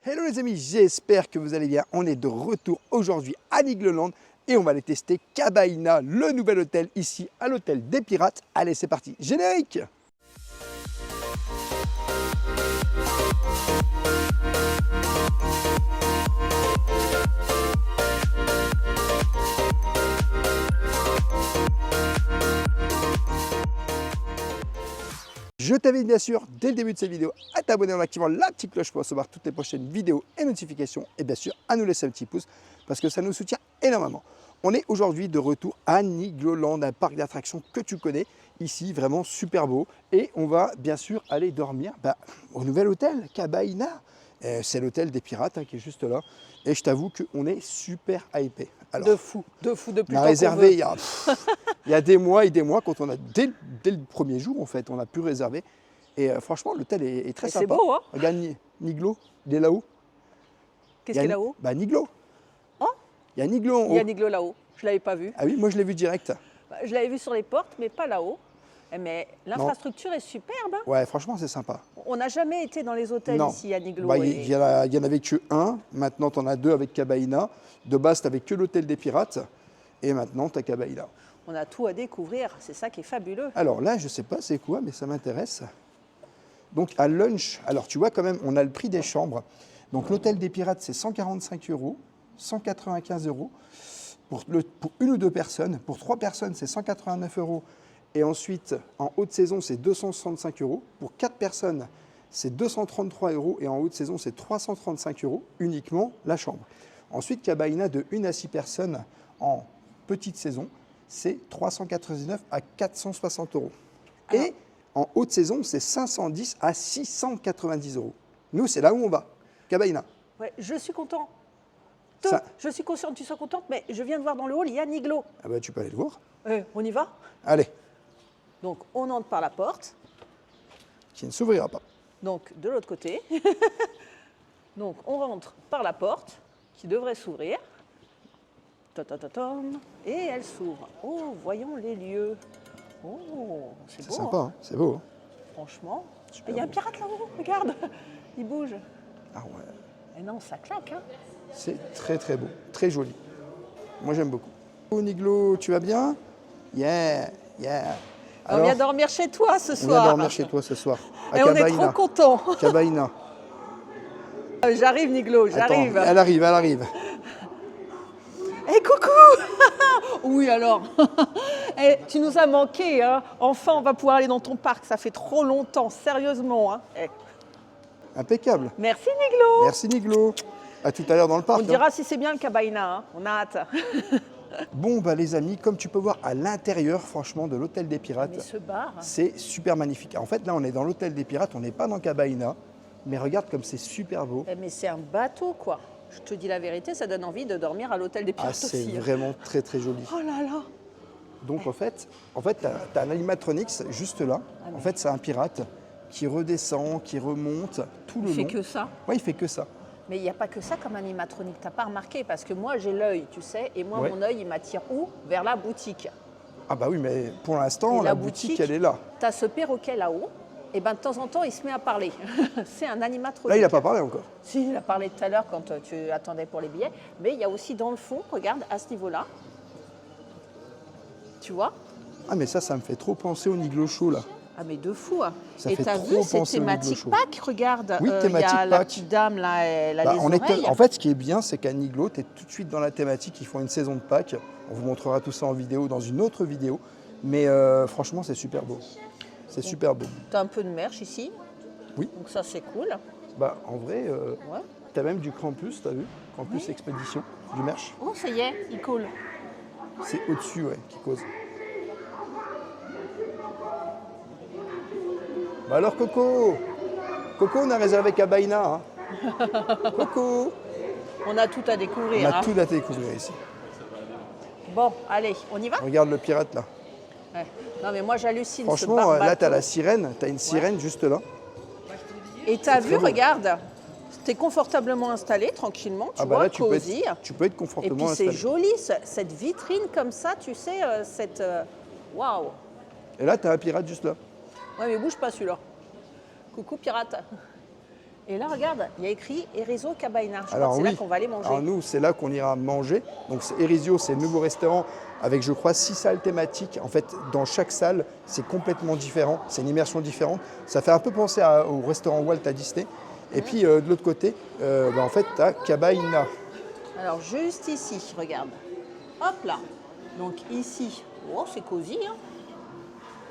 Hello les amis, j'espère que vous allez bien. On est de retour aujourd'hui à Nigloland et on va aller tester Cabaina, le nouvel hôtel ici à l'hôtel des Pirates. Allez, c'est parti, générique! Je t'invite bien sûr, dès le début de cette vidéo, à t'abonner en activant la petite cloche pour recevoir toutes les prochaines vidéos et notifications. Et bien sûr, à nous laisser un petit pouce parce que ça nous soutient énormément. On est aujourd'hui de retour à Nigloland, un parc d'attractions que tu connais. Ici, vraiment super beau. Et on va bien sûr aller dormir au nouvel hôtel, Cabaina. C'est l'hôtel des Pirates qui est juste là. Et je t'avoue qu'on est super hypé. Alors, de fou depuis le temps qu'on a réservé il y a des mois et des mois, quand on a dès le premier jour en fait, on a pu réserver. Et franchement, l'hôtel est très sympa. C'est beau, hein? Regarde Niglo, il est là-haut. Qu'est-ce qu'il y a là-haut? Niglo. Oh, il y a Niglo en haut. Il y a Niglo là-haut. Je ne l'avais pas vu. Ah oui, moi je l'ai vu direct. Je l'avais vu sur les portes, mais pas là-haut. Mais l'infrastructure est superbe. Hein? Ouais, franchement, c'est sympa. On n'a jamais été dans les hôtels ici à Niglo. Il y en avait que un. Maintenant, tu en as deux avec Cabaina. De base, tu n'avais que l'hôtel des Pirates. Et maintenant, tu as Cabaina. On a tout à découvrir. C'est ça qui est fabuleux. Alors là, je ne sais pas c'est quoi, mais ça m'intéresse. Donc à lunch, alors tu vois quand même, on a le prix des chambres. Donc l'hôtel des Pirates, c'est 145 €, 195 € pour une ou deux personnes. Pour trois personnes, c'est 189 €. Et ensuite, en haute saison, c'est 265 €. Pour 4 personnes, c'est 233 €. Et en haute saison, c'est 335 € uniquement la chambre. Ensuite, Cabaina de 1 à 6 personnes en petite saison, c'est 399 à 460 €. Et en haute saison, c'est 510 à 690 €. Nous, c'est là où on va, Cabaina. Ouais, je suis content. Je suis consciente que tu sois contente, mais je viens de voir dans le hall, il y a Niglo. Ah bah tu peux aller le voir. On y va? Allez. Donc, on entre par la porte. Qui ne s'ouvrira pas. Donc, de l'autre côté. Donc, on rentre par la porte, qui devrait s'ouvrir. Et elle s'ouvre. Oh, voyons les lieux. Oh, c'est beau. C'est sympa, hein, c'est beau. Hein. Franchement. Il y a un pirate là-haut, regarde. Il bouge. Ah ouais. Et non, ça claque. Hein. C'est très très beau, très joli. Moi j'aime beaucoup. Oh Niglo, tu vas bien? Yeah, yeah. Alors, on vient dormir chez toi ce soir. On vient dormir chez toi ce soir. Et on est trop contents. Cabaina. J'arrive Niglo, j'arrive. Elle arrive, elle arrive. Hé, coucou. Oui, alors. Tu nous as manqué. Hein. Enfin, on va pouvoir aller dans ton parc. Ça fait trop longtemps, sérieusement. Hein. Impeccable. Merci Niglo. Merci Niglo. À tout à l'heure dans le parc. On dira si c'est bien le Cabaina. Hein. On a hâte. Bon, les amis, comme tu peux voir à l'intérieur, franchement, de l'hôtel des Pirates, ce bar, c'est super magnifique. En fait, là, on est dans l'hôtel des Pirates, on n'est pas dans Cabaina, mais regarde comme c'est super beau. Mais c'est un bateau, quoi. Je te dis la vérité, ça donne envie de dormir à l'hôtel des Pirates aussi. C'est vraiment très, très joli. Oh là là. Donc, en fait tu as un animatronics juste là. En fait, c'est un pirate qui redescend, qui remonte tout le long. Il fait que ça? Oui, il fait que ça. Mais il n'y a pas que ça comme animatronique, t'as pas remarqué? Parce que moi, j'ai l'œil, tu sais, et moi, mon œil, il m'attire où? Vers la boutique. Ah bah oui, mais pour l'instant, la boutique, elle est là. Tu as ce perroquet là-haut, et de temps en temps, il se met à parler. C'est un animatronique. Là, il n'a pas parlé encore. Si, il a parlé tout à l'heure quand tu attendais pour les billets. Mais il y a aussi dans le fond, regarde, à ce niveau-là. Tu vois? Ah mais ça me fait trop penser au Niglo Show, là. Ah mais de fou. Hein. Et t'as vu, c'est thématique Pâques, regarde. Oui, thématique Pâques. La petite dame, là, elle a des oreilles. En fait, ce qui est bien, c'est qu'à Niglo, tu es tout de suite dans la thématique. Ils font une saison de Pâques. On vous montrera tout ça en vidéo, dans une autre vidéo. Mais franchement, c'est super beau. C'est super beau. Tu as un peu de merch ici. Oui. Donc ça, c'est cool. En vrai, tu as même du Krampus, tu as vu? Krampus Expédition, du merch. Oh, ça y est, il coule. C'est au-dessus, qui cause. Alors Coco, on a réservé Cabaina. Hein. Coco. On a tout à découvrir. On a tout à découvrir ici. Bon, allez, on y va? Regarde le pirate là. Ouais. Non mais moi j'hallucine. Franchement, là tu as la sirène, tu as une sirène juste là. Et tu as vu, regarde, tu es confortablement installé, tranquillement, tu vois, là, cosy. Tu peux être confortablement installé. Et installé. puis c'est joli, cette vitrine comme ça, tu sais, cette... Waouh. Et là, tu as un pirate juste là. Ouais, mais bouge pas celui-là. Coucou pirate. Et là, regarde, il y a écrit Erizo Cabaina. Je crois Alors que c'est oui, là qu'on va aller manger. alors nous, c'est là qu'on ira manger. Donc Erizio, c'est le nouveau restaurant avec, je crois, 6 salles thématiques. En fait, dans chaque salle, c'est complètement différent. C'est une immersion différente. Ça fait un peu penser au restaurant Walt à Disney. Et puis, de l'autre côté, en fait, tu as Cabaina. Alors, juste ici, regarde. Hop là. Donc ici, oh, c'est cosy, hein.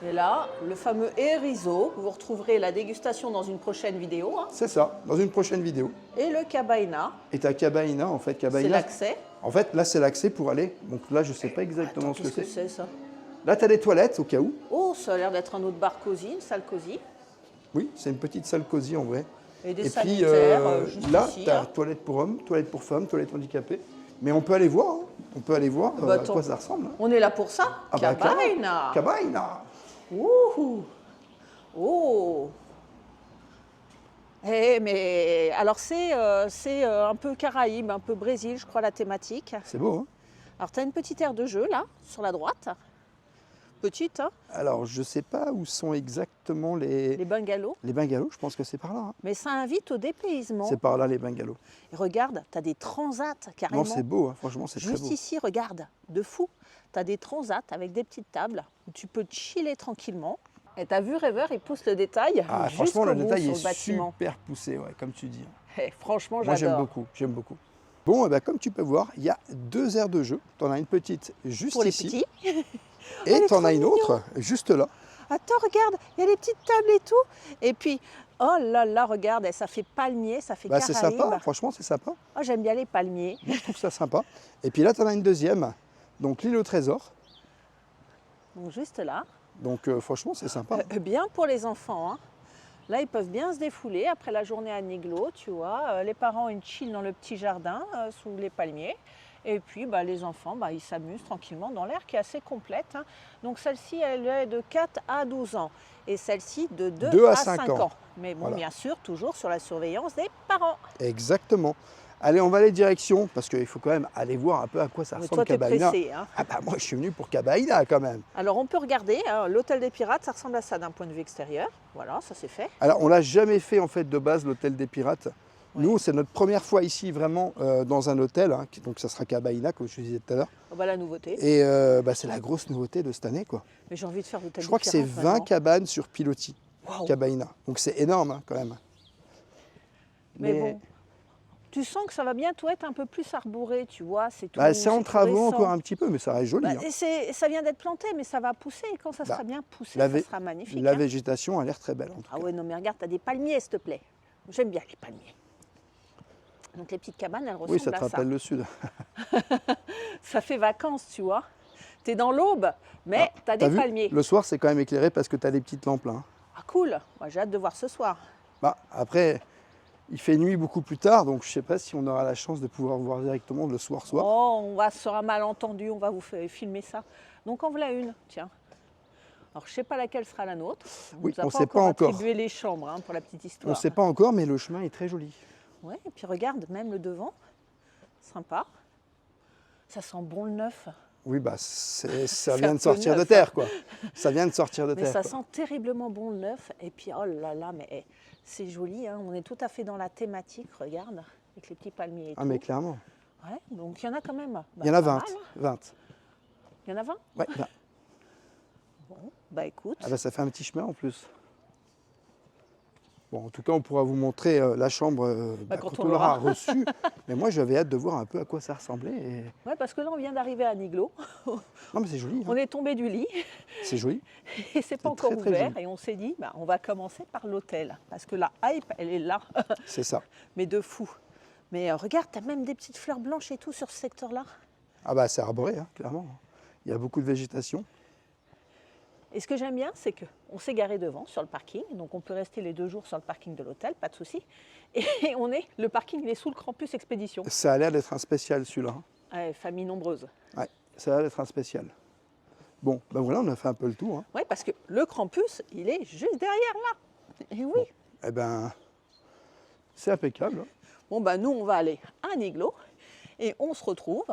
Et là, le fameux Erizo. Vous retrouverez la dégustation dans une prochaine vidéo. Hein. C'est ça, dans une prochaine vidéo. Et le Cabaina. Et tu as Cabaina, en fait. C'est Cabaina, l'accès. en fait, là, c'est l'accès pour aller. Donc là, je ne sais pas exactement Attends, ce que qu'est-ce c'est. ça? Là, tu as des toilettes, au cas où. Oh, ça a l'air d'être un autre bar cosy, une salle cosy. Oui, c'est une petite salle cosy, en vrai. Et des Et puis sanitaires, juste là, ici. tu as Hein. toilette pour hommes, toilette pour femmes, toilette handicapée. Mais on peut aller voir, hein. On peut aller voir Bah, à attends. quoi ça ressemble. Hein. On est là pour ça. Ah bah, Cabaina. Cabaina. Ouh. Oh. Eh, mais alors c'est un peu Caraïbes, un peu Brésil, je crois, la thématique. C'est beau, hein. Alors tu as une petite aire de jeu là, sur la droite. Petite, hein, Alors, je ne sais pas où sont exactement les bungalows. les bungalows. Je pense que c'est par là. Hein. Mais ça invite au dépaysement. C'est par là, les bungalows. Et regarde, tu as des transats carrément. Non, c'est beau. Hein. Franchement, c'est très Juste beau. ici, regarde, de fou. Tu as des transats avec des petites tables où tu peux chiller tranquillement. Et tu as vu, Rêveur, il pousse le détail Ah, jusqu'au franchement, le bout détail sur est le bâtiment. super poussé, ouais, comme tu dis. Eh, franchement, Moi, j'aime j'adore. beaucoup. J'aime beaucoup. Bon, eh ben, comme tu peux voir, il y a 2 aires de jeu. Tu en as une petite juste Pour les ici. petits. Et est tu en trop as une mignon. autre juste là. Attends, regarde, il y a les petites tables et tout. Et puis, oh là là, regarde, ça fait palmier, ça fait Bah, c'est Caraïbes. sympa, franchement, c'est sympa. Oh, j'aime bien les palmiers. Moi, je trouve ça sympa. Et puis là, tu en as une deuxième. Donc, l'île au trésor. Donc, juste là. Donc, franchement, c'est sympa. Bien pour les enfants. Hein. Là, ils peuvent bien se défouler après la journée à Niglo, tu vois. Les parents, ils chillent dans le petit jardin sous les palmiers. Et puis, bah, les enfants, bah, ils s'amusent tranquillement dans l'air qui est assez complète. Hein. Donc, celle-ci, elle est de 4 à 12 ans. Et celle-ci, de 2 à 5 ans. Mais bon, Voilà. bien sûr, toujours sur la surveillance des parents. Exactement. Allez, on va aller direction, parce qu'il faut quand même aller voir un peu à quoi ça Mais ressemble toi, tu es Cabaina. pressé. Hein. Ah bah moi, je suis venu pour Cabaina quand même. Alors, on peut regarder. Hein, l'hôtel des pirates, ça ressemble à ça d'un point de vue extérieur. Voilà, ça c'est fait. Alors, on l'a jamais fait en fait de base, l'hôtel des pirates. Nous, c'est notre première fois ici vraiment dans un hôtel, hein, donc ça sera Cabaina, comme je disais tout à l'heure. Oh, bah, la nouveauté. Et c'est la grosse nouveauté de cette année, quoi. Mais j'ai envie de faire l'hôtel Je des crois que c'est pirates 20 maintenant. cabanes sur pilotis, Waouh. Cabaina. Donc c'est énorme hein, quand même. Mais bon, tu sens que ça va bientôt être un peu plus arboré, tu vois. C'est tout. bah, c'est en tout travaux récent. encore un petit peu, mais ça reste joli. Bah, hein. et ça vient d'être planté, mais ça va pousser. Et quand ça Bah, sera bien poussé, la ça vé- sera magnifique. La hein. végétation a l'air très belle en tout Ah cas. ouais, non mais regarde, t'as des palmiers, s'il te plaît. J'aime bien les palmiers. Donc les petites cabanes, elles ressemblent Oui, ça te à ça. rappelle le sud. Ça fait vacances, tu vois. T'es dans l'aube, mais t'as T'as des vu palmiers. Le soir, c'est quand même éclairé parce que tu as des petites lampes là. hein. Ah cool. Moi, j'ai hâte de voir ce soir. Bah, après, il fait nuit beaucoup plus tard, donc je ne sais pas si on aura la chance de pouvoir voir directement le soir. Oh, on va sera malentendu, on va vous filmer ça. Donc en voilà une, tiens. Alors je sais pas laquelle sera la nôtre. Oui, nous a on sait pas encore encore. attribué les chambres hein, pour la petite On histoire. ne sait pas encore, mais le chemin est très joli. Ouais, et puis regarde, même le devant, sympa. Ça sent bon le neuf. Oui, bah, ça C'est vient un de peu sortir de neuf, terre, quoi. Ça vient de sortir de Mais terre. ça quoi. sent terriblement bon le neuf. Et puis oh là là, mais c'est joli. Hein. On est tout à fait dans la thématique, regarde, avec les petits palmiers et Ah, tout. mais clairement. Ouais, donc il y en a quand même. Bah, Il y en a pas 20. mal, hein. 20. Il y en a 20. Ouais, 20. Bon, bah écoute. Ah bah, ça fait un petit chemin en plus. Bon, en tout cas, on pourra vous montrer la chambre quand quand on on l'aura l'aura. reçue. Mais moi, j'avais hâte de voir un peu à quoi ça ressemblait. Et... Ouais, parce que là, on vient d'arriver à Niglo. Non, mais c'est joli. hein. On est tombé du lit C'est joli. et c'est pas encore très, très ouvert. joli. Et on s'est dit, bah, on va commencer par l'hôtel. Parce que la hype, elle est là. C'est ça. Mais de fou. Mais regarde, tu as même des petites fleurs blanches et tout sur ce secteur-là. Ah bah, c'est arboré, hein, clairement. Il y a beaucoup de végétation. Et ce que j'aime bien, c'est qu'on s'est garé devant sur le parking. Donc on peut rester les 2 jours sur le parking de l'hôtel, pas de souci. Et le parking, il est sous le campus Expédition. Ça a l'air d'être un spécial, celui-là. hein. Ouais, famille nombreuse. Ouais, ça a l'air d'être un spécial. Bon, ben voilà, on a fait un peu le tour. hein. Oui, parce que le campus, il est juste derrière là. Et oui. Eh ben, c'est impeccable. hein. Bon, bah nous, on va aller à Niglo et on se retrouve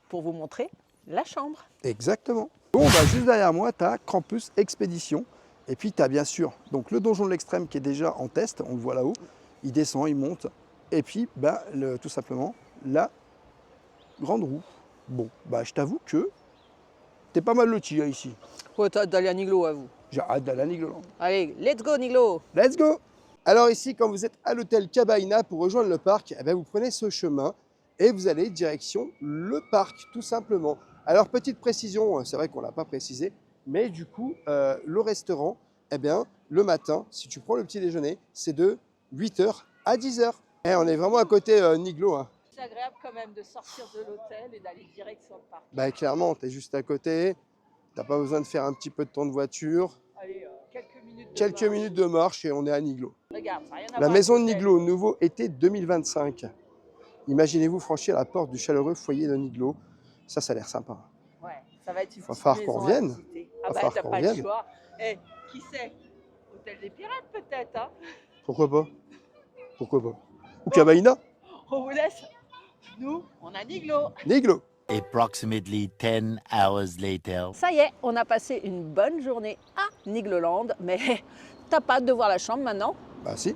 pour vous montrer la chambre. Exactement. Bon, bah, juste derrière moi, tu as Campus Expédition. Et puis, tu as bien sûr donc, le donjon de l'extrême qui est déjà en test, on le voit là-haut. il descend, il monte. Et puis, tout simplement, la grande roue. Bon, je t'avoue que t'es pas mal loti hein, ici. Ouais, t'as hâte d'aller à Niglo, à vous. J'ai hâte d'aller à Nigloland. Allez, let's go Niglo. Let's go! Alors ici, quand vous êtes à l'hôtel Cabaina pour rejoindre le parc, vous prenez ce chemin et vous allez direction le parc, tout simplement. Alors, petite précision, c'est vrai qu'on ne l'a pas précisé, mais du coup, le restaurant, le matin, si tu prends le petit déjeuner, c'est de 8h à 10h. Et on est vraiment à côté Niglo. Hein. C'est agréable quand même de sortir de l'hôtel et d'aller direct sur le parc. Clairement, tu es juste à côté, tu n'as pas besoin de faire un petit peu de temps de voiture. Allez, quelques Quelques minutes de marche et on est à Niglo. Regarde, ça a rien à La voir maison de avec Niglo, nouveau été 2025. Imaginez-vous franchir la porte du chaleureux foyer de Niglo. Ça a l'air sympa. l'hôtel. Ouais, ça va être une Va petite falloir maison qu'on à revienne. visiter. Va Ah falloir t'as qu'on pas le revienne. choix. Eh, qui sait? Hôtel des Pirates peut-être, hein? Pourquoi pas? Pourquoi pas? Ou Cabaina? On vous laisse. Nous, on a Niglo. Niglo. Approximately 10 hours later. Ça y est, on a passé une bonne journée à Nigloland, mais t'as pas hâte de voir la chambre maintenant? Si.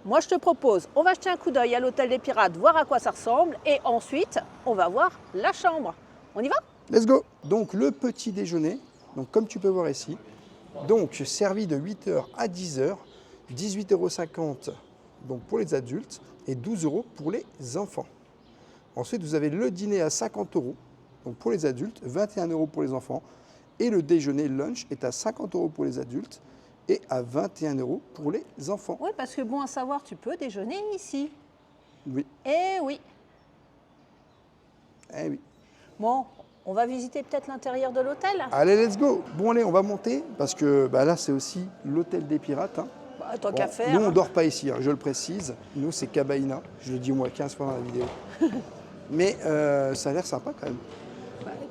Moi je te propose, on va jeter un coup d'œil à l'hôtel des Pirates, voir à quoi ça ressemble, et ensuite, on va voir la chambre. On y va? Let's go. Donc le petit déjeuner, donc comme tu peux voir ici, donc servi de 8h à 10h, 18,50 € donc pour les adultes et 12 € pour les enfants. Ensuite, vous avez le dîner à 50 € donc pour les adultes, 21 € pour les enfants. Et le déjeuner lunch est à 50 € pour les adultes et à 21 € pour les enfants. Oui, parce que bon à savoir, tu peux déjeuner ici. Oui. Eh oui. Eh oui. Bon, on va visiter peut-être l'intérieur de l'hôtel. Allez, let's go. Bon, allez, on va monter parce que là, c'est aussi l'hôtel des pirates. Hein. Tant qu'à faire. Nous, on ne dort pas ici, hein, je le précise. Nous, c'est Cabaina. Je le dis au moins 15 fois dans la vidéo. Mais ça a l'air sympa quand même.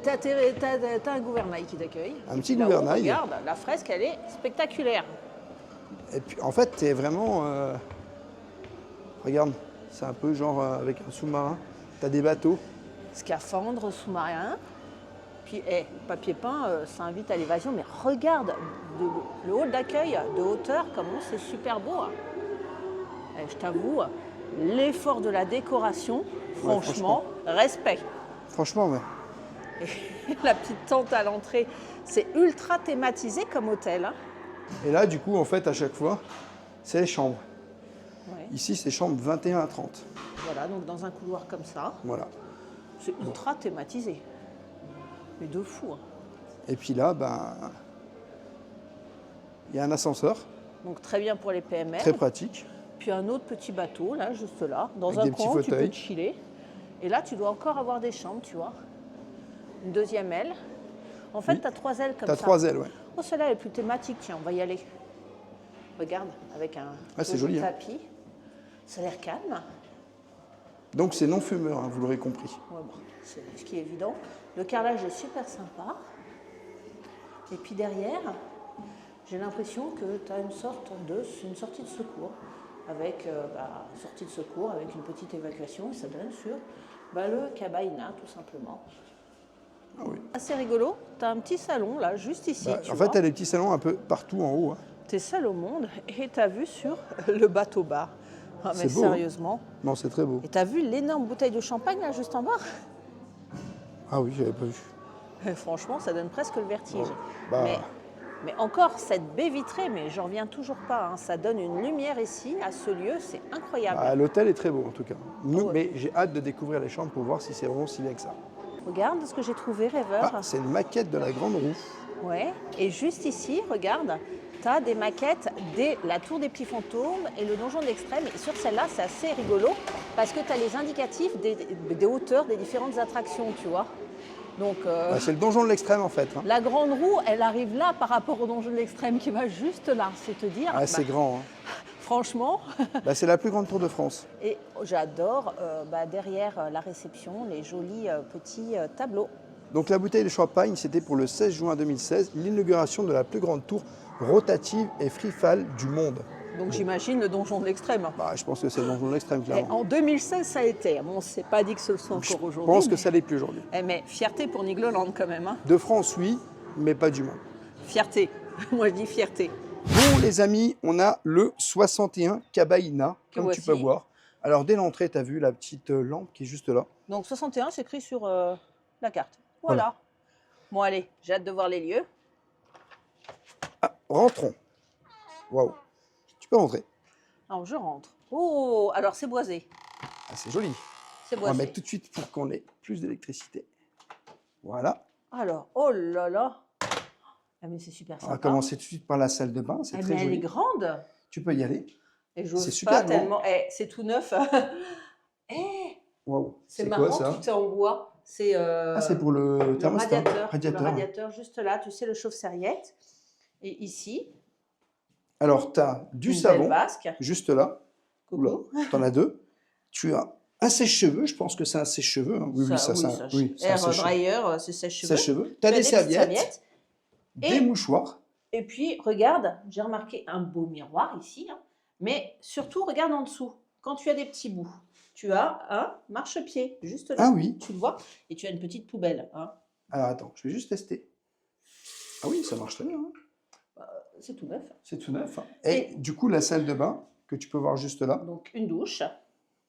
T'as un gouvernail qui t'accueille. Un petit Là-haut, gouvernail. Regarde, la fresque, elle est spectaculaire. Et puis, en fait, t'es vraiment... Regarde, c'est un peu genre avec un sous-marin. T'as des bateaux. Scaphandre sous-marin. Puis, papier peint, ça invite à l'évasion. Mais regarde le hall d'accueil de hauteur, comment c'est super beau. Hein. Je t'avoue, l'effort de la décoration, franchement, respect. Franchement, ouais. Et la petite tente à l'entrée, c'est ultra thématisé comme hôtel. Hein. Et là, du coup, en fait, à chaque fois, c'est les chambres. Ouais. Ici, c'est chambres 21 à 30. Voilà, donc dans un couloir comme ça, Voilà. c'est ultra thématisé. Mais de fou. Hein. Et puis là, il y a un ascenseur, Donc très bien pour les PMR. très pratique. Puis un autre petit bateau, là, juste là. Dans Avec un des petits coin, tu peux fauteuils. te chiller. Et là, tu dois encore avoir des chambres, tu vois. Une deuxième aile. En fait, Oui. tu as 3 ailes comme T'as ça. 3 ailes, ouais. Oh, celle-là est plus thématique, tiens, on va y aller. Regarde, avec un c'est joli, hein. tapis. Ça a l'air calme. Donc, c'est non-fumeur, hein, vous l'aurez compris. Ouais, bon, c'est ce qui est évident. Le carrelage est super sympa. Et puis derrière, j'ai l'impression que tu as une sortie de secours. Avec sortie de secours, avec une petite évacuation. Et ça donne sur le Cabaina, tout simplement. Ah oui. Assez rigolo. Tu as un petit salon, là, juste ici. tu En vois. fait, t'as des petits salons un peu partout en haut. Hein. Tu es seul au monde et tu as vu sur le bateau-bar. Ah, mais C'est beau, hein. sérieusement. Non, c'est très beau. Et tu as vu l'énorme bouteille de champagne, là, juste en bas? Ah oui, j'avais pas vu. Franchement, ça donne presque le vertige. Bah. Mais encore, cette baie vitrée, mais j'en reviens toujours pas. Hein. Ça donne une lumière ici, à ce lieu, c'est incroyable. L'hôtel est très beau, en tout cas. Nous, ouais. Mais j'ai hâte de découvrir les chambres pour voir si c'est vraiment si bien que ça. Regarde ce que j'ai trouvé, rêveur. C'est une maquette de la grande roue. Ouais. Et juste ici, regarde, tu as des maquettes la tour des petits fantômes et le donjon de l'extrême. Et sur celle-là, c'est assez rigolo parce que tu as les indicatifs des hauteurs des différentes attractions, tu vois. Donc, C'est le donjon de l'extrême, en fait. Hein. la grande roue, elle arrive là par rapport au donjon de l'extrême qui va juste là. C'est te dire, C'est grand. franchement. C'est la plus grande tour de France. Et j'adore derrière la réception les jolis petits tableaux. Donc la bouteille de champagne, c'était pour le 16 juin 2016, l'inauguration de la plus grande tour rotative et free-fall du monde. Donc j'imagine le donjon de l'extrême. Je pense que c'est le donjon de l'extrême, Et clairement. en 2016, ça a été. Bon, on ne s'est pas dit que ce soit Je encore aujourd'hui. pense que ça l'est plus aujourd'hui. Mais fierté pour Nigloland quand même. Hein. De France, oui, mais pas du monde. Fierté. Moi, je dis fierté. Bon, les amis, on a le 61 Cabaïna, Que comme tu peux voici. voir. Alors, dès l'entrée, tu as vu la petite lampe qui est juste là. Donc 61, c'est écrit sur la carte. Voilà. Voilà. Bon, allez, j'ai hâte de voir les lieux. Rentrons. Waouh. Tu peux rentrer. Alors, je rentre. Oh, alors c'est boisé. Ah, c'est joli. C'est On va boisé. mettre tout de suite pour qu'on ait plus d'électricité. Voilà. Alors, oh là là. Ah, mais c'est super On sympa. va commencer tout de suite par la salle de bain. C'est Ah, très mais elle est joli. grande. Tu peux y aller. Et C'est j'ose super pas grand. tellement. C'est tout neuf. Eh, Waouh. c'est quoi marrant, ça? tout est en bois. C'est Ah, c'est pour le le thermostat. radiateur. Le radiateur, juste là, tu sais, le chauffe-serviette. Et ici, Alors, tu as du une belle savon, vasque. juste là. Oula, Coucou. tu en as deux. Tu as un sèche-cheveux. Je pense que c'est un sèche-cheveux. Hein. Oui, Ça, c'est un Air sèche-cheveux. dryer, c'est sèche-cheveux. Sèche-cheveux. Tu as Tu des serviettes, des Et- mouchoirs. Et puis, regarde, j'ai remarqué un beau miroir ici. Hein, mais surtout, regarde en dessous. Quand tu as des petits bouts, tu as un marchepied, juste là. Ah oui. Tu le vois. Et tu as une petite poubelle. Hein. Alors, attends, je vais juste tester. Ah oui, ça marche très bien. Hein. C'est tout neuf. C'est tout neuf. Hein. Et du coup, la salle de bain, que tu peux voir juste là. Donc, une douche.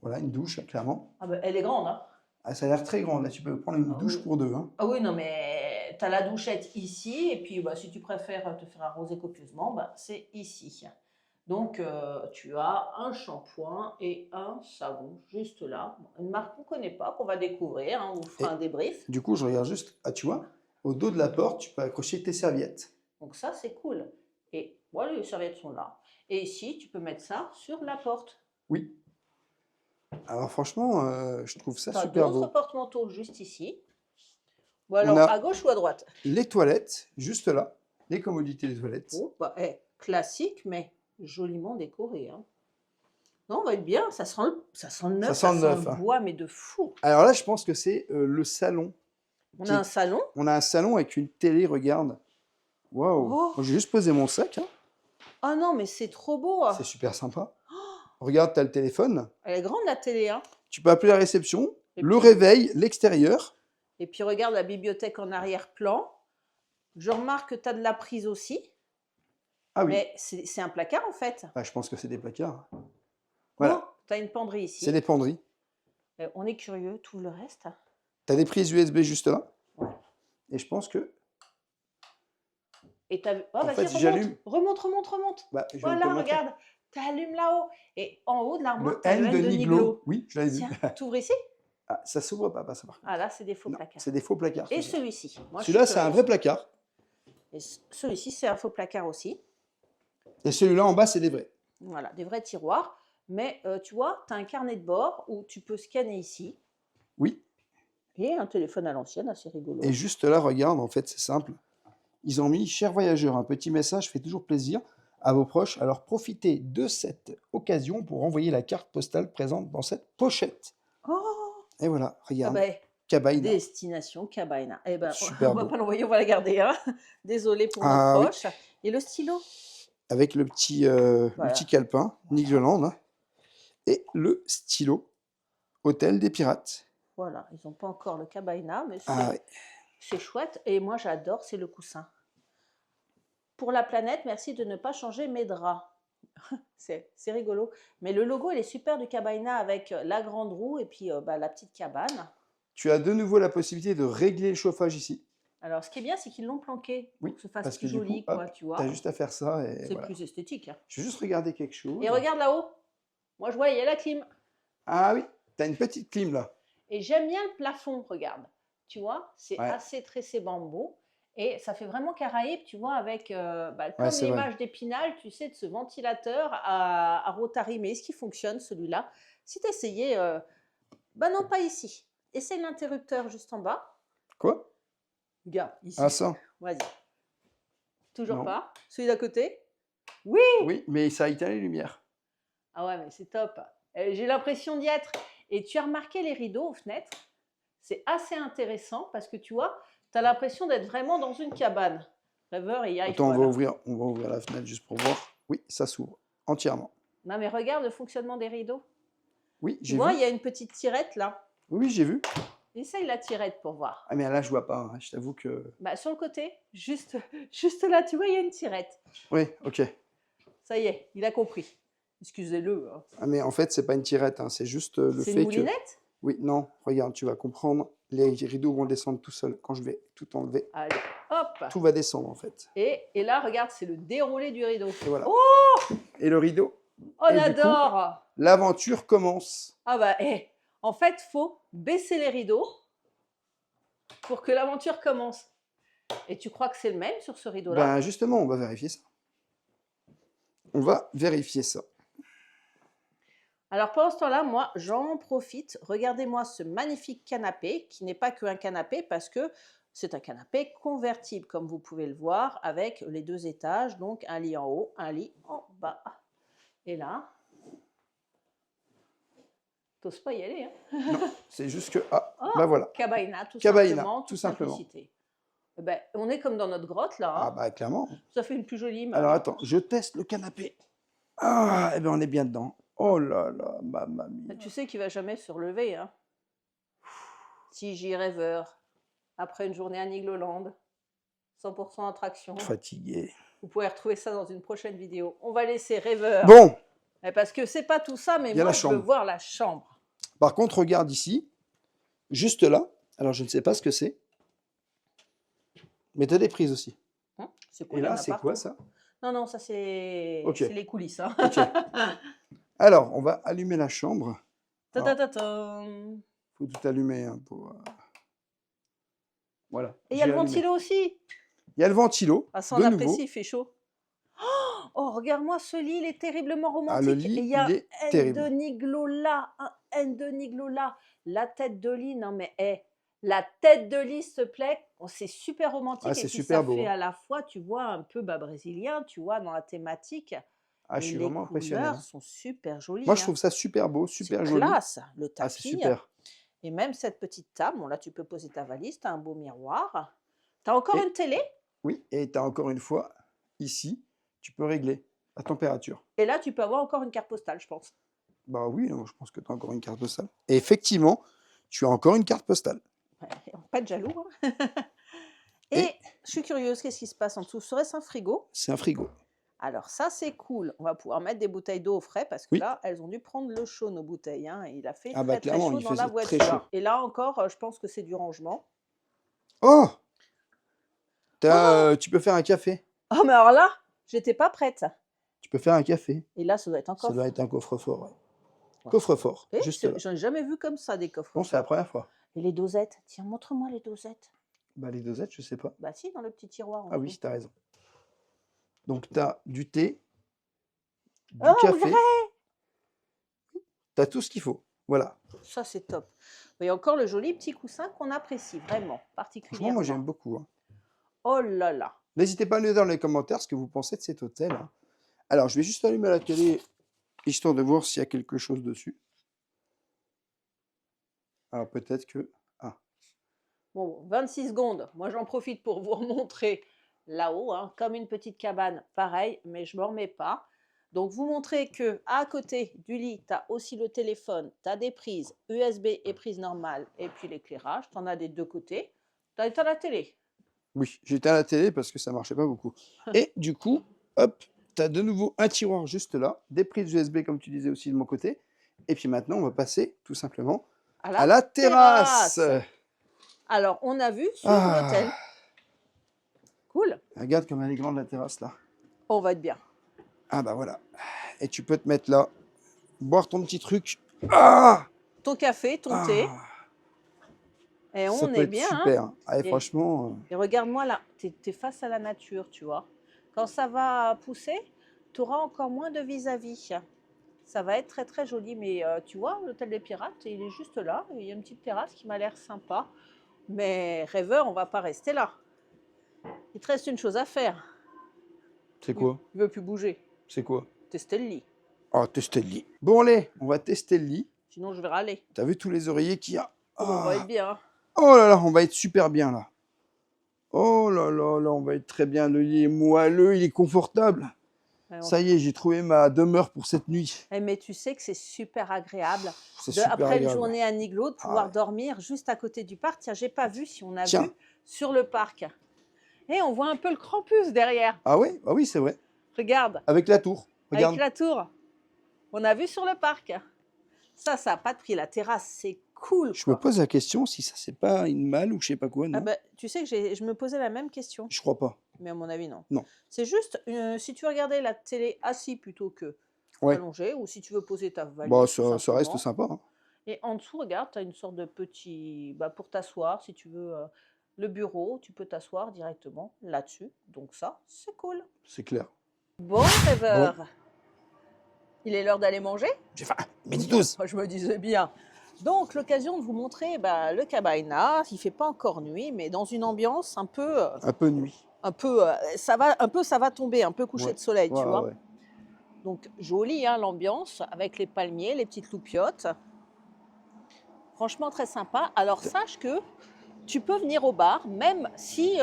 Voilà, une douche, clairement. Ah ben, elle est grande. Hein. Ah, ça a l'air très grand. Là, tu peux prendre une Ah douche oui. pour deux. Hein. Ah oui, non, mais tu as la douchette ici. Et puis, si tu préfères te faire arroser copieusement, c'est ici. Donc, tu as un shampoing et un savon juste là. Bon, une marque qu'on ne connaît pas, qu'on va découvrir. Hein, on vous fera un débrief. Du coup, je regarde juste. Ah, tu vois, au dos de la porte, tu peux accrocher tes serviettes. Donc, ça, c'est cool. Et voilà, les serviettes sont là. Et ici, tu peux mettre ça sur la porte. Oui. Alors, franchement, je trouve ça Tu as super d'autres beau. porte-manteaux juste ici. Ou alors, à gauche ou à droite. Les toilettes, juste là. Les commodités des toilettes. Oh, classique, mais joliment décoré. Hein. Non, on va être bien. Ça sent le neuf. Ça sent le neuf, le hein. bois, mais de fou. Alors là, je pense que c'est le salon. On a un salon. On a un salon avec une télé, regarde. Waouh. Oh. Moi, j'ai juste posé mon sac. Hein. Ah non, mais c'est trop beau. C'est super sympa. Regarde, tu as le téléphone. Elle est grande, la télé. Hein. Tu peux appeler la réception. Et le puis- réveil, l'extérieur. Et puis, regarde la bibliothèque en arrière-plan. Je remarque que tu as de la prise aussi. Ah oui. Mais c'est un placard, en fait. Bah, je pense que c'est des placards. Voilà. Tu as une penderie ici. C'est des penderies. On est curieux, tout le reste. Tu as des prises USB juste là. Ouais. Et je pense que. Et t'as... Oh, En vas-y, fait, remonte. j'allume. Remonte. Bah, je viens de te Voilà, montrer. regarde. Tu allumes là-haut. Et en haut de l'armoire, Le tu as N de Niglo. Oui, je l'avais vu. Tiens, tu ouvres ici. Ah, ça s'ouvre pas, ça marche. Ah là, c'est des faux Non, placards. c'est des faux placards. Et tout ça. celui-ci. Moi, je Celui-là, suis c'est un curieuse. vrai placard. Et celui-ci, c'est un faux placard aussi. Et celui-là en bas, c'est des vrais. Voilà, des vrais tiroirs. Mais tu vois, tu as un carnet de bord où tu peux scanner ici. Oui. Et un téléphone à l'ancienne, assez rigolo. Et juste là, regarde, en fait, c'est simple. Ils ont mis, chers voyageurs, un petit message fait toujours plaisir à vos proches. Alors profitez de cette occasion pour envoyer la carte postale présente dans cette pochette. Oh, Et voilà, ah regarde, ben, Cabaïna. destination Cabaïna. Eh ben, Super on va beau. pas l'envoyer, on va la garder. Hein. Désolé pour Ah nos oui. proches. Et le stylo. Avec le petit Voilà. calepin, Nigloland, hein, et le stylo Hôtel des Pirates. Voilà, ils n'ont pas encore le Cabaïna, mais Ah ouais. c'est chouette. Et moi, j'adore, c'est le coussin. Pour la planète, merci de ne pas changer mes draps. C'est rigolo. Mais le logo, il est super du Cabaïna avec la grande roue et puis la petite cabane. Tu as de nouveau la possibilité de régler le chauffage ici. Alors, ce qui est bien, c'est qu'ils l'ont planqué Oui, pour que ce fasse parce que plus du joli, coup, quoi, tu vois. Tu as juste à faire ça. Et C'est voilà. plus esthétique. Hein. Je vais juste regarder quelque chose. Et regarde là-haut. Moi, je vois, il y a la clim. Ah oui, tu as une petite clim là. Et j'aime bien le plafond, regarde. Tu vois, c'est Ouais. assez tressé bambou. Et ça fait vraiment Caraïbe, tu vois, avec comme c'est vrai. l'image d'Épinal, tu sais, de ce ventilateur à Rotary. Mais est-ce qu'il fonctionne, celui-là? Si tu essayais, non, pas ici. Essaye l'interrupteur juste en bas. Quoi? Regarde, ici. Ah ça. Vas-y. Toujours Non. pas. Celui d'à côté? Oui. Oui, mais ça a éteint les lumières. Ah ouais, mais c'est top. J'ai l'impression d'y être. Et tu as remarqué les rideaux aux fenêtres? C'est assez intéressant parce que tu vois, tu as l'impression d'être vraiment dans une cabane. Rêveur, il y arrive. Attends, pas, on là. va ouvrir la fenêtre juste pour voir. Oui, ça s'ouvre entièrement. Non, mais regarde le fonctionnement des rideaux. Oui, Tu j'ai vois, vu. il y a une petite tirette là. Oui, j'ai vu. Essaye la tirette pour voir. Ah mais là, je vois pas. Je t'avoue que. Sur le côté, juste là, tu vois, il y a une tirette. Oui, ok. Ça y est, il a compris. Excusez-le. Hein. Ah, mais en fait, c'est pas une tirette, hein, c'est juste le C'est fait une que... moulinette? Oui, non, regarde, tu vas comprendre. Les rideaux vont descendre tout seuls. Quand je vais tout enlever, Allez, hop. tout va descendre en fait. Et là, regarde, c'est le déroulé du rideau. Et voilà. Oh, Et le rideau, on Et du coup- adore. l'aventure commence. Ah bah, en fait, faut baisser les rideaux pour que l'aventure commence. Et tu crois que c'est le même sur ce rideau-là? Ben justement, on va vérifier ça. On va vérifier ça. Alors pendant ce temps-là, moi, j'en profite. Regardez-moi ce magnifique canapé, qui n'est pas qu'un canapé, parce que c'est un canapé convertible, comme vous pouvez le voir, avec les 2 étages, donc un lit en haut, un lit en bas. Et là, t'oses pas y aller, hein? Non, c'est juste que... Ah, Oh, ben voilà. Cabaïna, tout Cabaïna, simplement, tout toute simplement. simplicité. Eh ben, on est comme dans notre grotte, là. Ah Hein. bah clairement. Ça fait une plus jolie. Mais Alors attends, je teste le canapé. Ah, eh ben on est bien dedans. Oh là là, mamma mia. Tu sais qu'il va jamais se relever. Hein. TJ Rêveur, après une journée à Nigloland, 100% attraction. Fatigué. Vous pouvez retrouver ça dans une prochaine vidéo. On va laisser Rêveur. Bon, Parce que c'est pas tout ça, mais Il y a moi, la je veux chambre. voir la chambre. par contre, regarde ici, juste là. Alors je ne sais pas ce que c'est. Mais tu as des prises aussi. Hein, c'est cool, Et il y en là, a c'est partout. quoi ça? Non, non, ça c'est Ok. c'est les coulisses. Hein. Ok. Alors, on va allumer la chambre. Ta-ta-ta-tam. Faut tout allumer hein, pour... Voilà. Et il y a j'ai le allumé. ventilo aussi. Il y a le ventilo, Ah, ça, de on nouveau. apprécie, il fait chaud. Oh, regarde-moi ce lit, il est terriblement romantique. Ah, le lit, Et il y a il est un terrible. N de Niglo là, un N de Niglo là. La tête de lit, non mais, la tête de lit, s'il te plaît, oh, c'est super romantique. Ah, et c'est puis super ça beau, fait hein. à la fois, tu vois, un peu brésilien, tu vois, dans la thématique. Ah, je Et suis les vraiment impressionné. couleurs hein. sont super jolies. Moi, je hein. trouve ça super beau, super C'est joli. classe, le Ah, c'est tapis. super. Et même cette petite table, bon là tu peux poser ta valise, tu as un beau miroir. Tu as encore Et- une télé. Oui, et tu as encore une fois, ici, tu peux régler la température. Et là tu peux avoir encore une carte postale, je pense. Bah oui, non, je pense que tu as encore une carte postale. Et effectivement, tu as encore une carte postale. Ouais, pas de jaloux. Hein. Et je suis curieuse, qu'est-ce qui se passe en dessous? Serait-ce un frigo? C'est un frigo. Alors ça c'est cool, on va pouvoir mettre des bouteilles d'eau au frais parce que Oui. là elles ont dû prendre le chaud nos bouteilles. Hein. Il a fait Ah bah, très clairement, chaud il dans la faisait très voiture. chaud. Et là encore, je pense que c'est du rangement. Oh, tu peux faire un café. Oh mais alors là, j'étais pas prête. Tu peux faire un café. Et là ça doit être un Ça coffre. doit être un coffre-fort. Ouais. Ouais. Coffre-fort, Eh, juste là. j'en ai jamais vu comme ça des coffres. Bon, c'est la première fois. Et les dosettes, tiens, montre-moi les dosettes. Bah, les dosettes, je sais pas. Bah si, dans le petit tiroir. en Ah dessous. oui, tu as raison. Donc, tu as du thé, du Oh, café. Tu as tout ce qu'il faut. Voilà. Ça c'est top. Il y a encore le joli petit coussin qu'on apprécie vraiment, Franchement, particulièrement. moi, j'aime beaucoup. hein. Oh là là. N'hésitez pas à nous dire dans les commentaires ce que vous pensez de cet hôtel. hein. Alors, je vais juste allumer la télé, histoire de voir s'il y a quelque chose dessus. Alors, peut-être que... Bon, 26 secondes. Moi j'en profite pour vous remontrer là-haut, hein, comme une petite cabane, pareil, mais je ne me remets pas. Donc vous montrez que à côté du lit, tu as aussi le téléphone, tu as des prises USB et prise normale, et puis l'éclairage, tu en as des deux côtés. Tu as la télé. Oui, j'étais à la télé parce que ça marchait pas beaucoup. Et du coup, hop, tu as de nouveau un tiroir juste là, des prises USB comme tu disais aussi de mon côté. Et puis maintenant, on va passer tout simplement à la terrasse. Alors, on a vu sur Ah. l'hôtel. Cool. Regarde comme elle est grande la terrasse là. On va être bien. Ah bah voilà. Et tu peux te mettre là, boire ton petit truc. Ah, Ton café, ton Ah. thé. Et Ça on peut est être bien. Hein. super. Ah, et Et- franchement, Et regarde-moi là, tu es face à la nature, tu vois. Quand ça va pousser, tu auras encore moins de vis-à-vis. Ça va être très très joli. Mais tu vois, l'hôtel des Pirates, il est juste là. Il y a une petite terrasse qui m'a l'air sympa. Mais rêveur, on va pas rester là. Il te reste une chose à faire. c'est quoi? Il veut plus bouger. C'est quoi? Tester le lit. Oh, tester le lit. Bon allez, on va tester le lit. Sinon, je vais râler. T'as vu tous les oreillers qu'il y a? On va Ah. être bien. Oh là là, on va être super bien là. Oh là là, là, on va être très bien. Le lit est moelleux, il est confortable. Ouais, Ça y est, j'ai trouvé ma demeure pour cette nuit. Mais tu sais que c'est super agréable. C'est De, super après une agréable. journée à Niglo, de pouvoir ouais. dormir juste à côté du parc. Tiens, j'ai pas vu si on a Tiens. vu sur le parc. Et on voit un peu le Krampus derrière. Ah oui, c'est vrai. Regarde. Avec la tour. Regarde. Avec la tour. On a vu sur le parc. Ça n'a pas de prix. La terrasse, c'est cool. Je quoi. me pose la question si ça, c'est pas une malle ou je sais pas quoi, non? Ah bah, tu sais que je me posais la même question. Je crois pas. Mais à mon avis, non. Non. C'est juste, si tu regardais la télé assis plutôt que Ouais. allongé, ou si tu veux poser ta valise. Bah, tout ça reste simplement. sympa. Hein. Et en dessous, regarde, tu as une sorte de petit. Bah, pour t'asseoir, si tu veux le bureau, tu peux t'asseoir directement là-dessus. Donc, ça, c'est cool. C'est clair. Bon, rêveur. Il est l'heure d'aller manger. J'ai faim. Midi 12. Moi, je me disais bien. Donc, l'occasion de vous montrer le Cabaina. Il ne fait pas encore nuit, mais dans une ambiance un peu. Un peu nuit. Ça va tomber, un peu coucher Ouais. de soleil, Ouais, tu vois. ouais. Donc, jolie hein, l'ambiance avec les palmiers, les petites loupiottes. Franchement, très sympa. Alors, sache que tu peux venir au bar, même si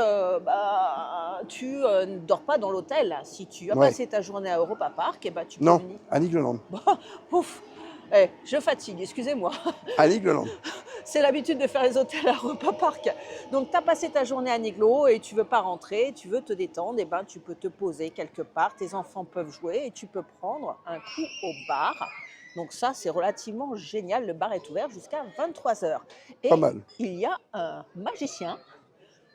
tu ne dors pas dans l'hôtel. Si tu as Ouais. passé ta journée à Europa Park, tu peux Non, venir. à Nigloland. Ouf, je fatigue, excusez-moi. À Nigloland. C'est l'habitude de faire les hôtels à Europa Park. Donc, tu as passé ta journée à Niglo et tu veux pas rentrer, tu veux te détendre, et tu peux te poser quelque part, tes enfants peuvent jouer et tu peux prendre un coup au bar. Donc ça, c'est relativement génial. Le bar est ouvert jusqu'à 23h. Et Pas mal. il y a un magicien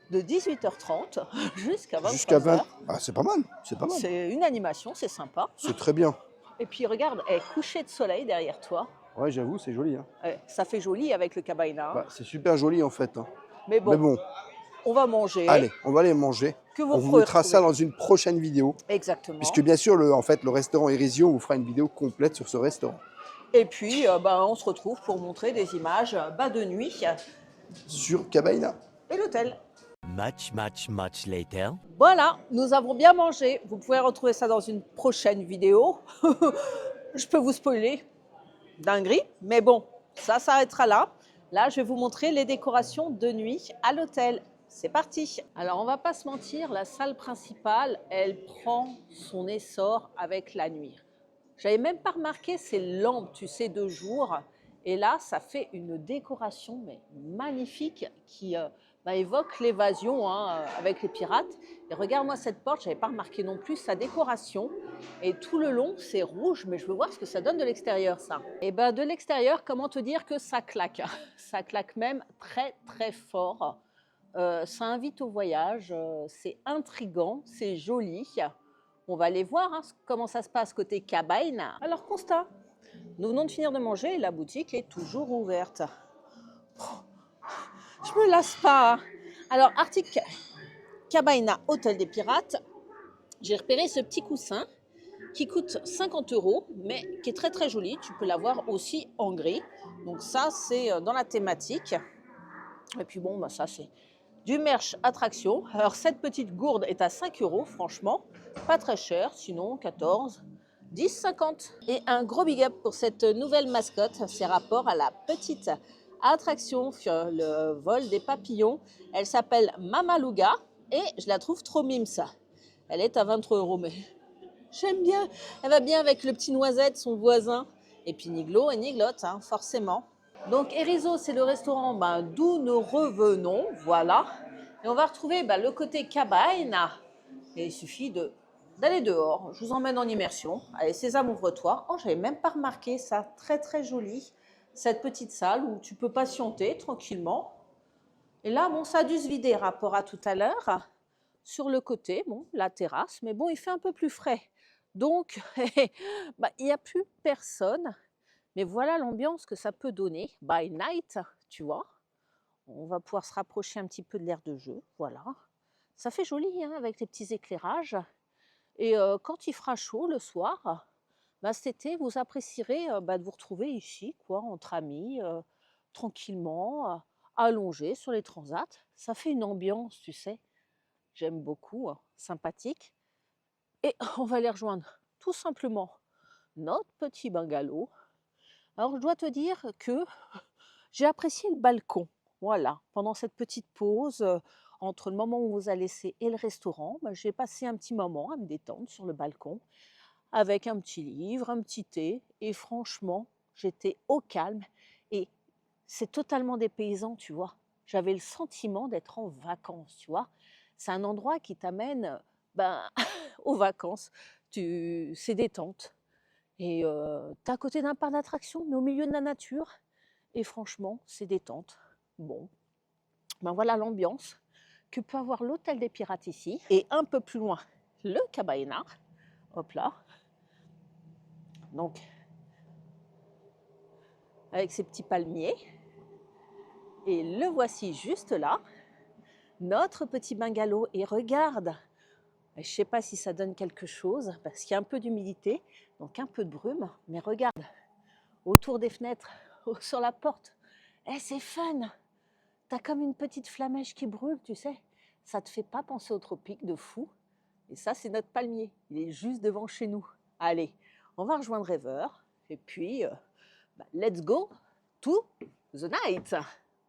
de 18h30 jusqu'à 23h. Jusqu'à 20. Ah, c'est pas mal. C'est pas mal. C'est une animation, c'est sympa. C'est très bien. Et puis regarde, coucher de soleil derrière toi. Ouais, j'avoue, c'est joli. Hein. Ça fait joli avec le Cabaina. Bah, c'est super joli en fait. Hein. Mais bon, on va manger. Allez, on va aller manger. Que vous On vous mettra ça retrouver. dans une prochaine vidéo. Exactement. Puisque bien sûr, le restaurant Erisio, on vous fera une vidéo complète sur ce restaurant. Et puis, on se retrouve pour montrer des images de nuit Sur Cabaina. et l'hôtel. Much later. Voilà, nous avons bien mangé. Vous pouvez retrouver ça dans une prochaine vidéo. Je peux vous spoiler, dinguerie, mais bon, ça s'arrêtera là. Là, je vais vous montrer les décorations de nuit à l'hôtel. C'est parti. Alors, on va pas se mentir, la salle principale, elle prend son essor avec la nuit. J'avais même pas remarqué ces lampes, tu sais, de jour. Et là, ça fait une décoration mais magnifique qui évoque l'évasion avec les pirates. Et regarde-moi cette porte, je n'avais pas remarqué non plus sa décoration. Et tout le long, c'est rouge, mais je veux voir ce que ça donne de l'extérieur, ça. Et de l'extérieur, comment te dire que ça claque? Ça claque même très, très fort. Ça invite au voyage, c'est intriguant, c'est joli. On va aller voir comment ça se passe côté Cabaina. Alors, constat, nous venons de finir de manger et la boutique est toujours ouverte. Je me lasse pas. Hein. Alors, article Cabaina, hôtel des pirates. J'ai repéré ce petit coussin qui coûte 50 €, mais qui est très très joli. Tu peux l'avoir aussi en gris. Donc ça, c'est dans la thématique. Et puis bon, ça c'est du merch attraction. Alors cette petite gourde est à 5 €, franchement, pas très cher, sinon 14, 10, 50. Et un gros big up pour cette nouvelle mascotte, c'est rapport à la petite attraction, le vol des papillons. Elle s'appelle Mamaluga et je la trouve trop mime ça. Elle est à 23 €, mais j'aime bien. Elle va bien avec le petit Noisette, son voisin. Et puis Niglo et Niglotte, forcément. Donc Erizo, c'est le restaurant d'où nous revenons, voilà. Et on va retrouver le côté Cabaina. Et il suffit d'aller dehors. Je vous emmène en immersion. Allez, Sésame, ouvre-toi. Oh, j'avais même pas remarqué ça. Très, très joli. Cette petite salle où tu peux patienter tranquillement. Et là, ça a dû se vider rapport à tout à l'heure. Sur le côté, la terrasse. Mais il fait un peu plus frais. Donc, il n'y a plus personne. Mais voilà l'ambiance que ça peut donner. By night, tu vois. On va pouvoir se rapprocher un petit peu de l'aire de jeu. Voilà. Ça fait joli avec les petits éclairages. Et quand il fera chaud le soir, cet été, vous apprécierez de vous retrouver ici, entre amis, tranquillement, allongés sur les transats. Ça fait une ambiance, tu sais. J'aime beaucoup, sympathique. Et on va aller rejoindre tout simplement notre petit bungalow. Alors, je dois te dire que j'ai apprécié le balcon. Voilà, pendant cette petite pause, entre le moment où on vous a laissé et le restaurant, j'ai passé un petit moment à me détendre sur le balcon avec un petit livre, un petit thé. Et franchement, j'étais au calme. Et c'est totalement dépaysant, tu vois. J'avais le sentiment d'être en vacances, tu vois. C'est un endroit qui t'amène aux vacances. c'est détente. Et tu es à côté d'un parc d'attractions, mais au milieu de la nature. Et franchement, c'est détente. Bon, ben voilà l'ambiance que peut avoir l'hôtel des Pirates ici. Et un peu plus loin, le Cabana. Hop là. Donc, avec ses petits palmiers. Et le voici juste là, notre petit bungalow. Et regarde, je ne sais pas si ça donne quelque chose, parce qu'il y a un peu d'humidité, donc un peu de brume. Mais regarde, autour des fenêtres, sur la porte, c'est fun. T'as comme une petite flamèche qui brûle, tu sais. Ça te fait pas penser au tropique de fou. Et ça, c'est notre palmier. Il est juste devant chez nous. Allez, on va rejoindre Rêver. Et puis, let's go to the night.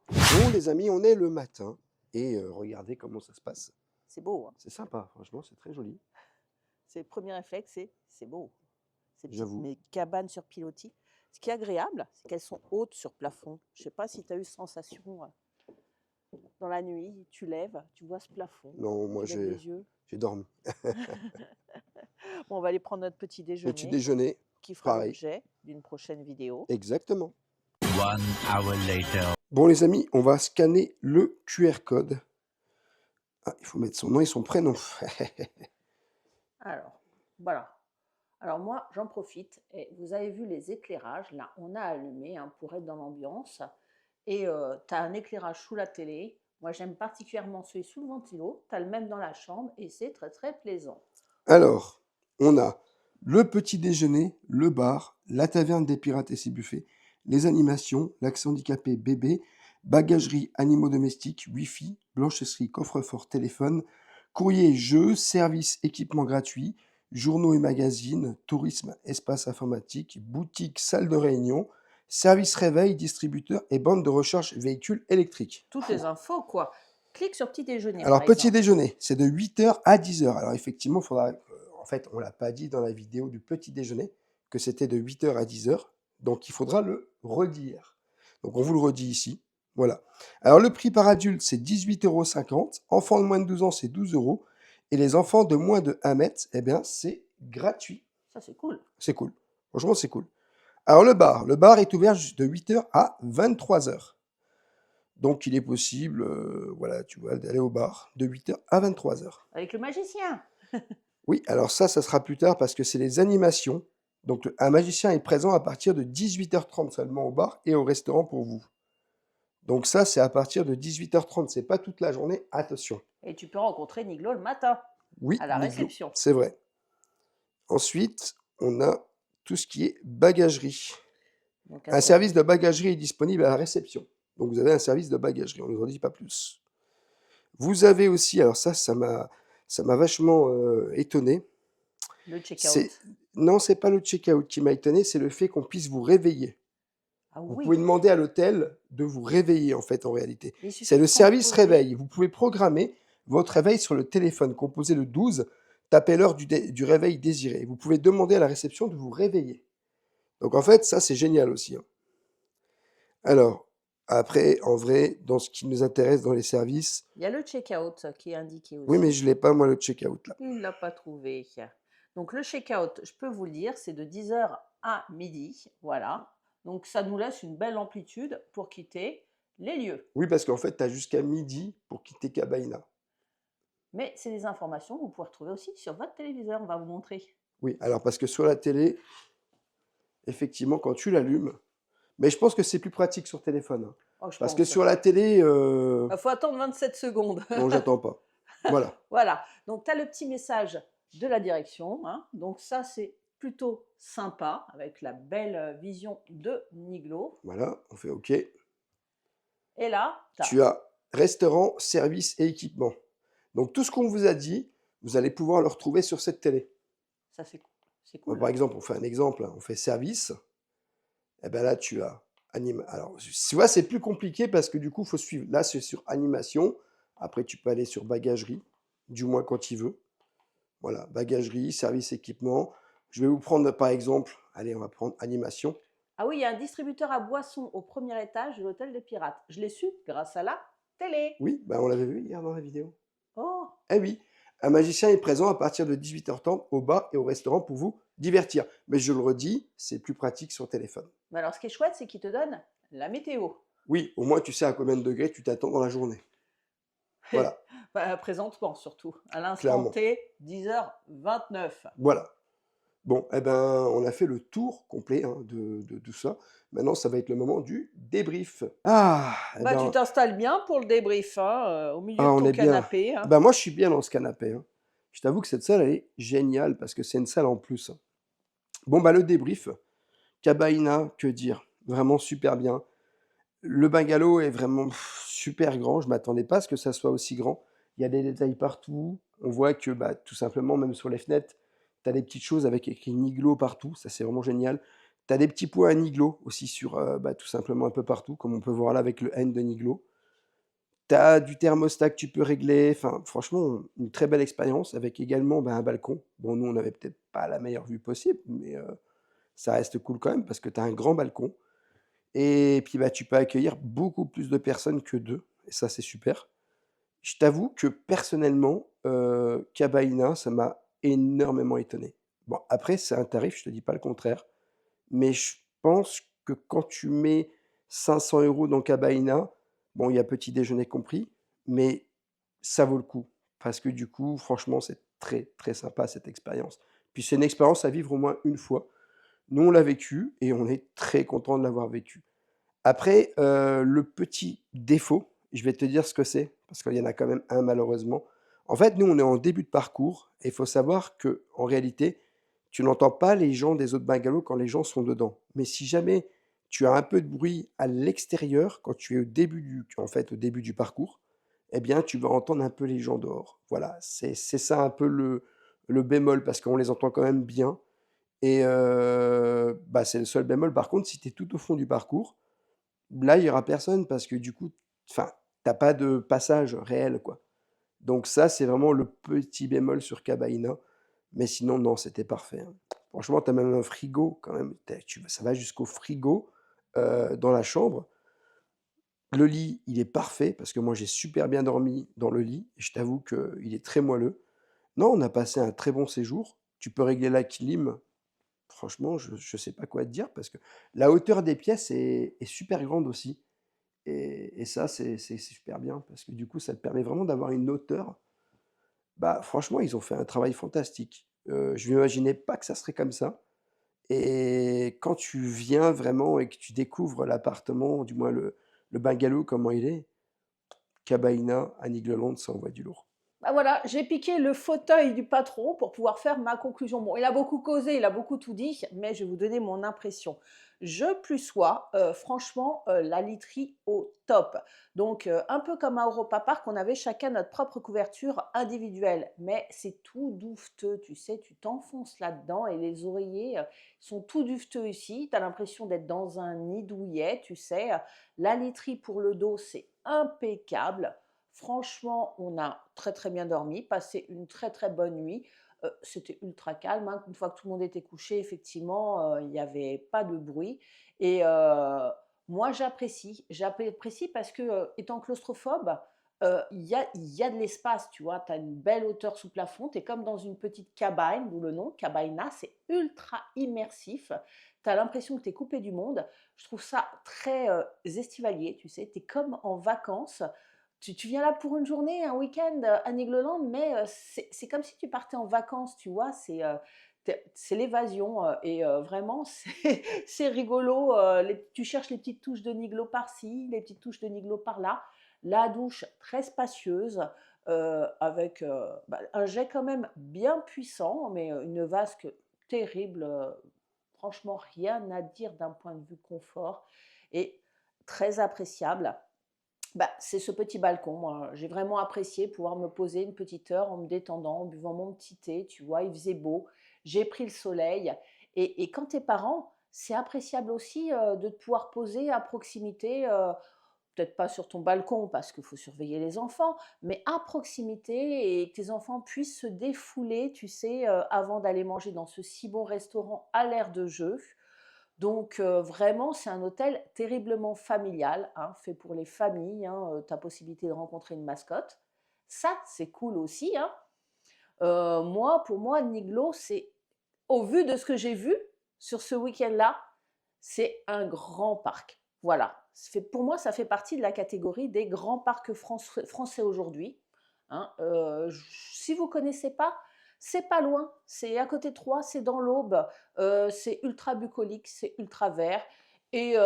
Bon, les amis, on est le matin. Et regardez comment ça se passe. C'est beau, hein. C'est sympa, franchement, c'est très joli. C'est le premier réflexe, c'est beau. Ces petites J'avoue. mes cabanes sur pilotis. Ce qui est agréable, c'est qu'elles sont hautes sur plafond. Je ne sais pas si tu as eu cette sensation dans la nuit. Tu lèves, tu vois ce plafond. Non, moi tu lèves les yeux. j'ai dormi. Bon, on va aller prendre notre petit déjeuner. Petit déjeuner, qui fera pareil. l'objet d'une prochaine vidéo. Exactement. 1 hour later. Bon, les amis, on va scanner le QR code. Ah, il faut mettre son nom et son prénom. Alors, voilà. Alors moi, j'en profite. Et vous avez vu les éclairages. Là, on a allumé pour être dans l'ambiance. Et tu as un éclairage sous la télé. Moi, j'aime particulièrement celui sous le ventilo. Tu as le même dans la chambre et c'est très, très plaisant. Alors, on a le petit déjeuner, le bar, la taverne des pirates et ses buffets, les animations, l'accès handicapé bébé, bagagerie, animaux domestiques, Wi-Fi, blanchisserie, coffre-fort, téléphone, courrier, jeux, services, équipements gratuits, journaux et magazines, tourisme, espace informatique, boutique, salle de réunion, service réveil, distributeur et bande de recharge véhicules électriques. Toutes les infos, quoi. Clique sur petit déjeuner. Alors, par petit exemple. déjeuner, c'est de 8h à 10h. Alors, effectivement, il faudra. En fait, on ne l'a pas dit dans la vidéo du petit déjeuner que c'était de 8h à 10h. Donc, il faudra le redire. Donc, on vous le redit ici. Voilà. Alors, le prix par adulte, c'est 18,50 €. Enfants de moins de 12 ans, c'est 12 €. Et les enfants de moins de 1 mètre, eh bien, c'est gratuit. Ça, c'est cool. C'est cool. Franchement, c'est cool. Alors, le bar est ouvert de 8h à 23h. Donc, il est possible, voilà, tu vois, d'aller au bar de 8h à 23h. Avec le magicien. Oui, alors ça sera plus tard parce que c'est les animations. Donc, un magicien est présent à partir de 18h30 seulement au bar et au restaurant pour vous. Donc ça, c'est à partir de 18h30. C'est pas toute la journée, attention. Et tu peux rencontrer Niglo le matin. Oui, à la Niglo, réception. c'est vrai. Ensuite, on a tout ce qui est bagagerie. Donc, Un service de bagagerie est disponible à la réception. Donc, vous avez un service de bagagerie, on ne nous en dit pas plus. Vous avez aussi, alors ça m'a vachement étonné. Le check-out. Non, c'est pas le check-out qui m'a étonné, c'est le fait qu'on puisse vous réveiller. Ah Vous oui. pouvez demander à l'hôtel de vous réveiller, en fait, en réalité. Il suffit C'est de le service composer. réveil. Vous pouvez programmer votre réveil sur le téléphone. Composez le 12, tapez l'heure du réveil désiré. Vous pouvez demander à la réception de vous réveiller. Donc, en fait, ça, c'est génial aussi. Hein. Alors, après, en vrai, dans ce qui nous intéresse dans les services... Il y a le check-out qui est indiqué aussi. Oui, mais je ne l'ai pas, moi, le check-out, là. Il ne l'a pas trouvé. Donc, le check-out, je peux vous le dire, c'est de 10h à midi. Voilà. Donc, ça nous laisse une belle amplitude pour quitter les lieux. Oui, parce qu'en fait, tu as jusqu'à midi pour quitter Cabaina. Mais c'est des informations que vous pouvez retrouver aussi sur votre téléviseur. On va vous montrer. Oui, alors parce que sur la télé, effectivement, quand tu l'allumes, mais je pense que c'est plus pratique sur téléphone. Hein. Oh, Parce que sur la télé... Il faut attendre 27 secondes. Non, j'attends pas. Voilà. Voilà. Donc, tu as le petit message de la direction. Hein. Donc, ça, c'est plutôt sympa avec la belle vision de Niglo. Voilà, on fait OK. Et là, Tu as restaurant, service et équipement. Donc, tout ce qu'on vous a dit, vous allez pouvoir le retrouver sur cette télé. Ça, c'est cool. Par exemple, on fait un exemple, hein, on fait service. Et bien là, tu as alors, tu vois, c'est plus compliqué parce que du coup, il faut suivre. Là, c'est sur animation. Après, tu peux aller sur bagagerie, du moins quand il veut. Voilà, bagagerie, service, équipement. Je vais vous prendre par exemple, allez, on va prendre animation. Ah oui, il y a un distributeur à boissons au premier étage de l'hôtel des Pirates. Je l'ai su grâce à la télé. Oui, on l'avait vu hier dans la vidéo. Oh, Eh oui. Un magicien est présent à partir de 18h30 au bar et au restaurant pour vous divertir. Mais je le redis, c'est plus pratique sur téléphone. Mais alors, ce qui est chouette, c'est qu'il te donne la météo. Oui, au moins tu sais à combien de degrés tu t'attends dans la journée. Voilà, Bah, présentement, surtout. À l'instant clairement. T, 10h29. Voilà. Bon, eh ben, on a fait le tour complet hein, de tout ça. Maintenant, ça va être le moment du débrief. Ah, eh Bah, tu ben, t'installes bien pour le débrief, hein, au milieu de on ton est bien. canapé, hein. Ben, moi, je suis bien dans ce canapé. Hein. Je t'avoue que cette salle, elle est géniale parce que c'est une salle en plus. Hein. Bon, bah, le débrief. Cabaïna, que dire? Vraiment super bien. Le bungalow est vraiment super grand. Je m'attendais pas à ce que ça soit aussi grand. Il y a des détails partout. On voit que, bah, tout simplement, même sur les fenêtres, tu as des petites choses avec écrit Niglo partout. Ça, c'est vraiment génial. Tu as des petits points à Niglo aussi sur, bah, tout simplement un peu partout, comme on peut voir là avec le N de Niglo. Tu as du thermostat que tu peux régler. Enfin, franchement, une très belle expérience avec également bah, un balcon. Bon, nous, on n'avait peut-être pas la meilleure vue possible, mais ça reste cool quand même parce que tu as un grand balcon. Et puis, bah, tu peux accueillir beaucoup plus de personnes que 2 et ça, c'est super. Je t'avoue que personnellement, Cabaïna, ça m'a énormément étonné. Bon, après, c'est un tarif, je te dis pas le contraire, mais je pense que quand tu mets 500 € dans Cabaïna, bon, il y a petit déjeuner compris, mais ça vaut le coup parce que du coup, franchement, c'est très, très sympa cette expérience. Puis c'est une expérience à vivre au moins une fois. Nous, on l'a vécu et on est très content de l'avoir vécu. Après, le petit défaut, je vais te dire ce que c'est, parce qu'il y en a quand même un malheureusement. En fait, nous, on est en début de parcours et il faut savoir que en réalité, tu n'entends pas les gens des autres bungalows quand les gens sont dedans. Mais si jamais tu as un peu de bruit à l'extérieur, quand tu es au début du parcours, eh bien, tu vas entendre un peu les gens dehors. Voilà, c'est ça un peu le bémol, parce qu'on les entend quand même bien. Et bah, c'est le seul bémol. Par contre, si tu es tout au fond du parcours, là, il y aura personne parce que du coup, enfin, tu pas de passage réel, quoi. Donc ça, c'est vraiment le petit bémol sur Cabaïna. Mais sinon, non, c'était parfait, hein. Franchement, tu as même un frigo quand même. Ça va jusqu'au frigo dans la chambre. Le lit, il est parfait parce que moi, j'ai super bien dormi dans le lit. Et je t'avoue qu'il est très moelleux. Non, on a passé un très bon séjour. Tu peux régler la clim. Franchement, je ne sais pas quoi te dire parce que la hauteur des pièces est super grande aussi. Et ça, c'est super bien parce que du coup, ça te permet vraiment d'avoir une hauteur. Bah, franchement, ils ont fait un travail fantastique. Je m'imaginais pas que ça serait comme ça et quand tu viens vraiment et que tu découvres l'appartement, du moins le bungalow, comment il est, Cabaïna à Nigloland, ça envoie du lourd. Bah voilà, j'ai piqué le fauteuil du patron pour pouvoir faire ma conclusion. Bon, il a beaucoup causé, il a beaucoup tout dit, mais je vais vous donner mon impression. Je plus sois, franchement, la literie au top. Donc, un peu comme à Europa Park, on avait chacun notre propre couverture individuelle, mais c'est tout douveteux, tu sais, tu t'enfonces là-dedans et les oreillers sont tout duveteux ici. Tu as l'impression d'être dans un nid douillet, tu sais. La literie pour le dos, c'est impeccable. Franchement, on a très, très bien dormi, passé une très, très bonne nuit. C'était ultra calme, hein. Une fois que tout le monde était couché, effectivement, il n'y avait pas de bruit et moi, j'apprécie. J'apprécie parce que, étant claustrophobe, il y a de l'espace, tu vois? Tu as une belle hauteur sous plafond, tu es comme dans une petite cabane, d'où le nom, cabaïna, c'est ultra immersif. Tu as l'impression que tu es coupé du monde. Je trouve ça très, estivalier, tu sais? Tu es comme en vacances. Tu viens là pour une journée, un week-end à Nigloland, mais c'est comme si tu partais en vacances, tu vois. C'est l'évasion et vraiment, c'est rigolo. Tu cherches les petites touches de Niglo par-ci, les petites touches de Niglo par-là. La douche très spacieuse avec bah, un jet quand même bien puissant, mais une vasque terrible. Franchement, rien à dire d'un point de vue confort et très appréciable. Bah, c'est ce petit balcon, moi. J'ai vraiment apprécié pouvoir me poser une petite heure en me détendant, en buvant mon petit thé, tu vois, il faisait beau, j'ai pris le soleil. Et quand t'es parent, c'est appréciable aussi de te pouvoir poser à proximité, peut-être pas sur ton balcon parce qu'il faut surveiller les enfants, mais à proximité et que tes enfants puissent se défouler, tu sais, avant d'aller manger dans ce si bon restaurant à l'air de jeu. Donc vraiment, c'est un hôtel terriblement familial, hein, fait pour les familles, hein, tu as possibilité de rencontrer une mascotte. Ça, c'est cool aussi, hein. Pour moi, Niglo, c'est, au vu de ce que j'ai vu sur ce week-end-là, c'est un grand parc. Voilà. Pour moi, ça fait partie de la catégorie des grands parcs français aujourd'hui. Hein. Si vous ne connaissez pas, c'est pas loin. C'est à côté de Troyes, c'est dans l'Aube. C'est ultra bucolique, c'est ultra vert. Et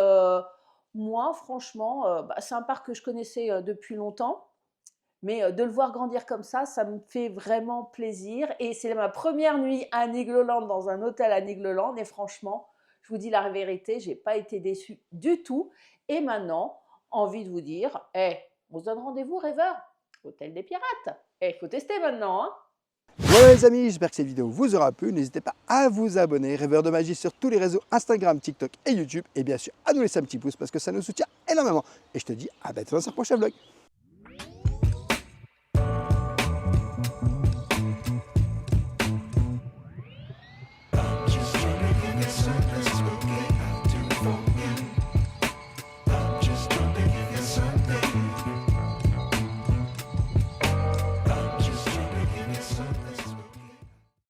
moi, franchement, c'est un parc que je connaissais depuis longtemps. Mais de le voir grandir comme ça me fait vraiment plaisir. Et c'est ma première nuit à Nigloland, dans un hôtel à Nigloland. Et franchement, je vous dis la vérité, je n'ai pas été déçue du tout. Et maintenant, envie de vous dire, on se donne rendez-vous, rêveur, hôtel des pirates. Il faut tester maintenant, hein. Voilà les amis, j'espère que cette vidéo vous aura plu. N'hésitez pas à vous abonner, Rêveur de Magie, sur tous les réseaux Instagram, TikTok et YouTube. Et bien sûr, à nous laisser un petit pouce parce que ça nous soutient énormément. Et je te dis à bientôt dans un prochain vlog.